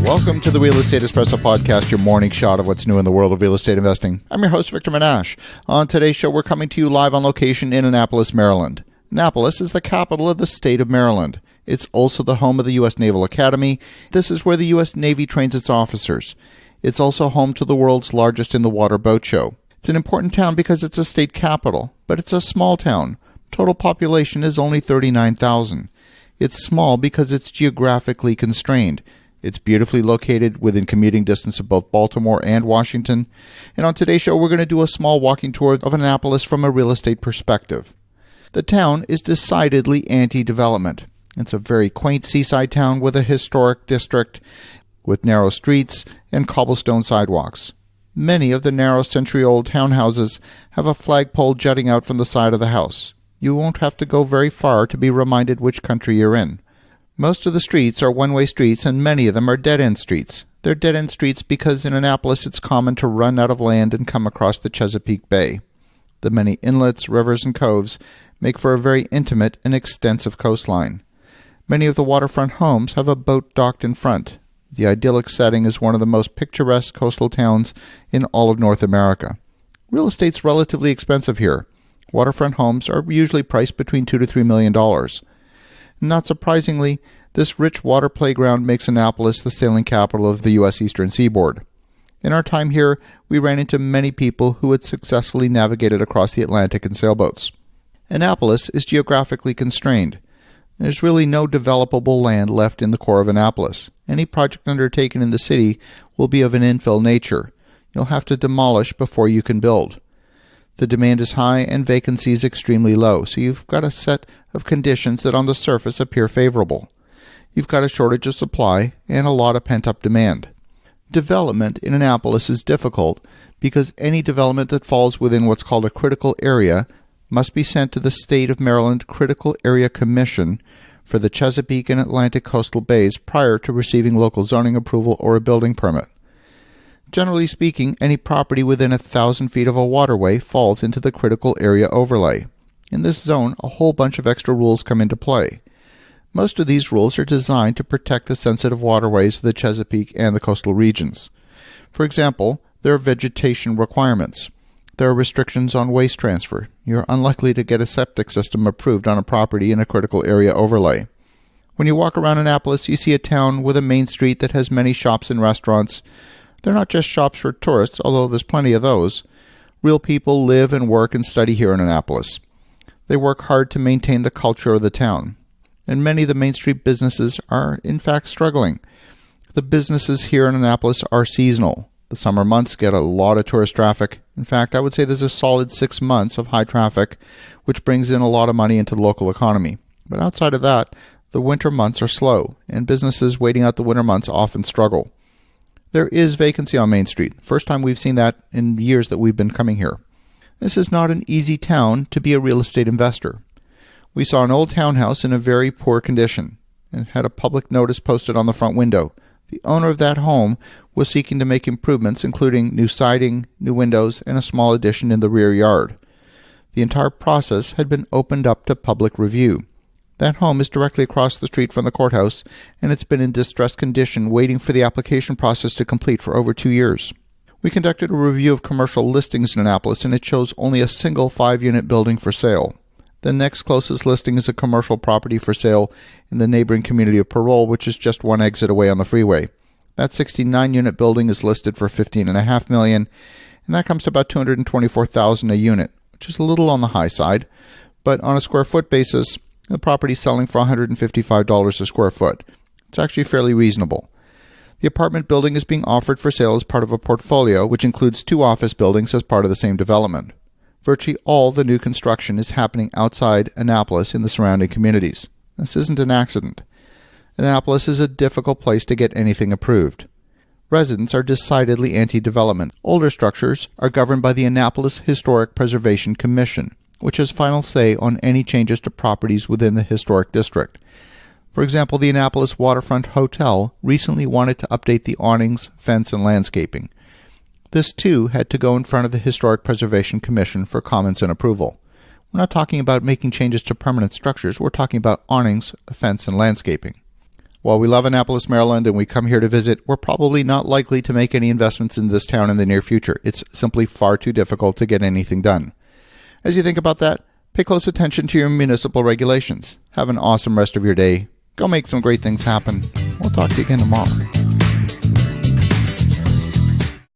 Welcome to the Real Estate Espresso Podcast, your morning shot of what's new in the world of real estate investing. I'm your host, Victor Menashe. On today's show, we're coming to you live on location in Annapolis, Maryland. Annapolis is the capital of the state of Maryland. It's also the home of the US Naval Academy. This is where the US Navy trains its officers. It's also home to the world's largest in-the-water boat show. It's an important town because it's a state capital, but it's a small town. Total population is only 39,000. It's small because it's geographically constrained. It's beautifully located within commuting distance of both Baltimore and Washington. And on today's show, we're going to do a small walking tour of Annapolis from a real estate perspective. The town is decidedly anti-development. It's a very quaint seaside town with a historic district with narrow streets and cobblestone sidewalks. Many of the narrow century-old townhouses have a flagpole jutting out from the side of the house. You won't have to go very far to be reminded which country you're in. Most of the streets are one-way streets, and many of them are dead-end streets. They're dead-end streets because in Annapolis it's common to run out of land and come across the Chesapeake Bay. The many inlets, rivers, and coves make for a very intimate and extensive coastline. Many of the waterfront homes have a boat docked in front. The idyllic setting is one of the most picturesque coastal towns in all of North America. Real estate's relatively expensive here. Waterfront homes are usually priced between $2 to $3 million. Not surprisingly, this rich water playground makes Annapolis the sailing capital of the U.S. Eastern Seaboard. In our time here, we ran into many people who had successfully navigated across the Atlantic in sailboats. Annapolis is geographically constrained. There's really no developable land left in the core of Annapolis. Any project undertaken in the city will be of an infill nature. You'll have to demolish before you can build. The demand is high and vacancy is extremely low, so you've got a set of conditions that on the surface appear favorable. You've got a shortage of supply and a lot of pent-up demand. Development in Annapolis is difficult because any development that falls within what's called a critical area must be sent to the State of Maryland Critical Area Commission for the Chesapeake and Atlantic coastal bays prior to receiving local zoning approval or a building permit. Generally speaking, any property within 1,000 feet of a waterway falls into the critical area overlay. In this zone, a whole bunch of extra rules come into play. Most of these rules are designed to protect the sensitive waterways of the Chesapeake and the coastal regions. For example, there are vegetation requirements. There are restrictions on waste transfer. You're unlikely to get a septic system approved on a property in a critical area overlay. When you walk around Annapolis, you see a town with a main street that has many shops and restaurants. They're not just shops for tourists, although there's plenty of those. Real people live and work and study here in Annapolis. They work hard to maintain the culture of the town. And many of the Main Street businesses are, in fact, struggling. The businesses here in Annapolis are seasonal. The summer months get a lot of tourist traffic. In fact, I would say there's a solid 6 months of high traffic, which brings in a lot of money into the local economy. But outside of that, the winter months are slow, and businesses waiting out the winter months often struggle. There is vacancy on Main Street. First time we've seen that in years that we've been coming here. This is not an easy town to be a real estate investor. We saw an old townhouse in a very poor condition and had a public notice posted on the front window. The owner of that home was seeking to make improvements, including new siding, new windows, and a small addition in the rear yard. The entire process had been opened up to public review. That home is directly across the street from the courthouse, and it's been in distressed condition waiting for the application process to complete for over 2 years. We conducted a review of commercial listings in Annapolis, and it shows only a single 5-unit building for sale. The next closest listing is a commercial property for sale in the neighboring community of Parole, which is just one exit away on the freeway. That 69-unit building is listed for $15.5 million, and that comes to about $224,000 a unit, which is a little on the high side, but on a square foot basis, the property is selling for $155 a square foot. It's actually fairly reasonable. The apartment building is being offered for sale as part of a portfolio, which includes 2 office buildings as part of the same development. Virtually all the new construction is happening outside Annapolis in the surrounding communities. This isn't an accident. Annapolis is a difficult place to get anything approved. Residents are decidedly anti-development. Older structures are governed by the Annapolis Historic Preservation Commission, which has final say on any changes to properties within the historic district. For example, the Annapolis Waterfront Hotel recently wanted to update the awnings, fence, and landscaping. This, too, had to go in front of the Historic Preservation Commission for comments and approval. We're not talking about making changes to permanent structures. We're talking about awnings, fence, and landscaping. While we love Annapolis, Maryland, and we come here to visit, we're probably not likely to make any investments in this town in the near future. It's simply far too difficult to get anything done. As you think about that, pay close attention to your municipal regulations. Have an awesome rest of your day. Go make some great things happen. We'll talk to you again tomorrow.